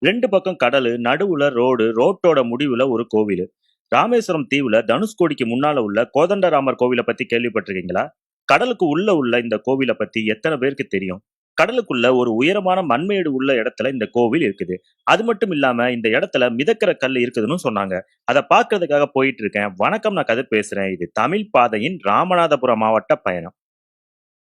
2 பக்கம் கடலு, நடுவுல ரோடு, ரோட்டோட முடிவுல ஒரு கோவிலு. ராமேஸ்வரம் தீவுல தனுஷ்கோடிக்கு முன்னால உள்ள கோதண்டராமர் கோவில பத்தி கேள்விப்பட்டிருக்கீங்களா? கடலுக்கு உள்ள இந்த கோவில பத்தி எத்தன பேருக்கு தெரியும்? கடலுக்குள்ள ஒரு உயரமான மண்மேடு உள்ள இடத்துல இந்த கோவில் இருக்குது. அது மட்டும் இல்லாம இந்த இடத்துல மிதக்கிற கல் இருக்குதுன்னு சொன்னாங்க. அத பார்க்கிறதுக்காக போயிட்டு இருக்கேன். வணக்கம், நான் கதிர் பேசுறேன். இது தமிழ் பாதையின் ராமநாதபுரம் மாவட்ட பயணம்.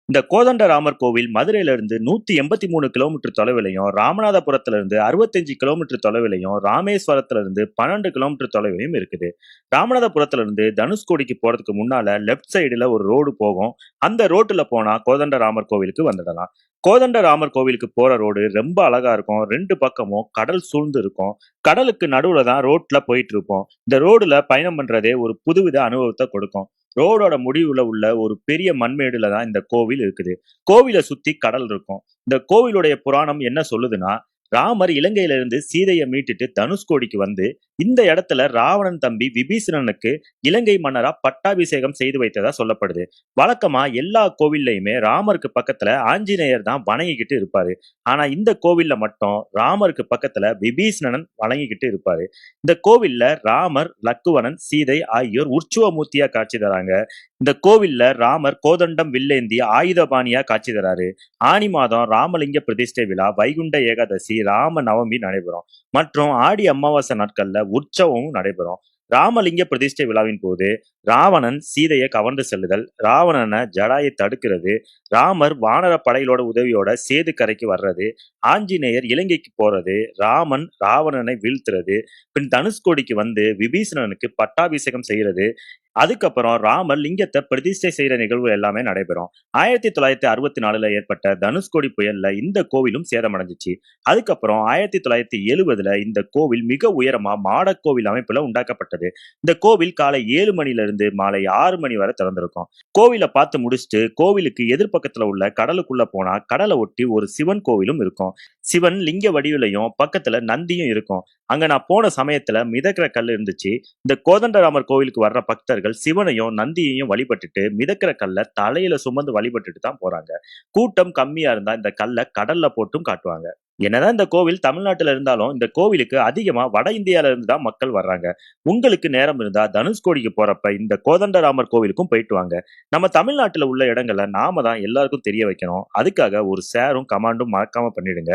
இந்த கோதண்டராமர் கோவில் மதுரையிலிருந்து 183 கிலோமீட்டர் தொலைவிலையும், ராமநாதபுரத்திலிருந்து 65 கிலோமீட்டர் தொலைவிலையும், ராமேஸ்வரத்திலிருந்து 12 கிலோமீட்டர் தொலைவிலையும் இருக்குது. ராமநாதபுரத்திலிருந்து தனுஷ்கோடிக்கு போறதுக்கு முன்னால லெஃப்ட் சைடுல ஒரு ரோடு போகும். அந்த ரோட்டுல போனா கோதண்டராமர் கோவிலுக்கு வந்துடலாம். கோதண்டராமர் கோவிலுக்கு போற ரோடு ரொம்ப அழகா இருக்கும். 2 பக்கமும் கடல் சூழ்ந்து இருக்கும். கடலுக்கு நடுவுல தான் ரோட்ல போயிட்டு இருப்போம். இந்த ரோடுல பயணம் பண்றதே ஒரு புதுவித அனுபவத்த கொடுக்கும். ரோடோட முடிவுல உள்ள ஒரு பெரிய மண்மேடுல தான் இந்த கோவில் இருக்குது. கோவில சுத்தி கடல் இருக்கும். இந்த கோவிலுடைய புராணம் என்ன சொல்லுதுன்னா, ராமர் இலங்கையில இருந்து சீதைய மீட்டுட்டு தனுஷ்கோடிக்கு வந்து, இந்த இடத்துல ராவணன் தம்பி விபீஷணனுக்கு இலங்கை மன்னரா பட்டாபிஷேகம் செய்து வைத்ததா சொல்லப்படுது. வழக்கமா எல்லா கோவில்லயுமே ராமருக்கு பக்கத்துல ஆஞ்சநேயர் தான் வணங்கிக்கிட்டு இருப்பாரு. ஆனா இந்த கோவில்ல மட்டும் ராமருக்கு பக்கத்துல விபீஷணன் வணங்கிக்கிட்டு இருப்பாரு. இந்த கோவில்ல ராமர், லக்குவணன், சீதை ஆகியோர் உற்சவ மூர்த்தியா காட்சி தராங்க. இந்த கோவில்ல ராமர் கோதண்டம் வில்லேந்தி ஆயுதபாணியா காட்சி தராரு. ஆனி மாதம் ராமலிங்க பிரதிஷ்டை விழா, வைகுண்ட ஏகாதசி, ராம நவமி நடைபெறும். மற்றும் ஆடி அமாவாசை நாட்கள்ல உற்சவமும் நடைபெறும். ராமலிங்க பிரதிஷ்டை விழாவின் போது ராவணன் சீதையை கவர்ந்து செல்லுதல், ராவணனை ஜடாயை தடுக்கிறது, ராமர் வானர படைகளோட உதவியோட சேது கரைக்கு வர்றது, ஆஞ்சநேயர் இலங்கைக்கு போறது, ராமன் ராவணனை வீழ்த்துறது, பின் தனுஷ்கோடிக்கு வந்து விபீஷணனுக்கு பட்டாபிஷேகம் செய்யறது, அதுக்கப்புறம் ராமர் லிங்கத்தை பிரதிஷ்டை செய்யற நிகழ்வு எல்லாமே நடைபெறும். 1964ல ஏற்பட்ட தனுஷ்கோடி புயல்ல இந்த கோவிலும் சேதமடைஞ்சிச்சு. அதுக்கப்புறம் 1970ல இந்த கோவில் மிக உயரமா மாடக்கோவில் அமைப்புல உண்டாக்கப்பட்டது. இந்த கோவில் காலை 7 மணில இருந்து மாலை 6 மணி வரை திறந்திருக்கும். கோவில பார்த்து முடிச்சுட்டு கோவிலுக்கு எதிர்பக்கத்துல உள்ள கடலுக்குள்ள போனா கடலை ஒட்டி ஒரு சிவன் கோவிலும் இருக்கும். சிவன் லிங்க வடிவிலையும் பக்கத்துல நந்தியும் இருக்கும். அங்க நான் போன சமயத்துல மிதக்கிற கல் இருந்துச்சு. இந்த கோதண்டராமர் கோவிலுக்கு வர்ற பக்தர்கள் சிவனையும் நந்தியையும் வழிபட்டுட்டு மிதக்கிற கல்ல தலையில சுமந்து வழிபட்டுட்டு தான் போறாங்க. கூட்டம் கம்மியா இருந்தா இந்த கல்ல கடல்ல போட்டும் காட்டுவாங்க. என்னதான் இந்த கோவில் தமிழ்நாட்டுல இருந்தாலும் இந்த கோவிலுக்கு அதிகமா வட இந்தியால இருந்து தான் மக்கள் வர்றாங்க. உங்களுக்கு நேரம் இருந்தா தனுஷ்கோடிக்கு போறப்ப இந்த கோதண்டராமர் கோவிலுக்கும் போயிட்டு வாங்க. நம்ம தமிழ்நாட்டுல உள்ள இடங்களை நாம தான் எல்லாருக்கும் தெரிய வைக்கணும். அதுக்காக ஒரு ஷேரும் கமெண்டும் மறக்காம பண்ணிடுங்க.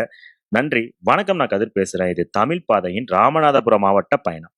நன்றி, வணக்கம். நான் கதிர் பேசுறேன். இது தமிழ் பாதையின் ராமநாதபுரம் மாவட்ட பயணம்.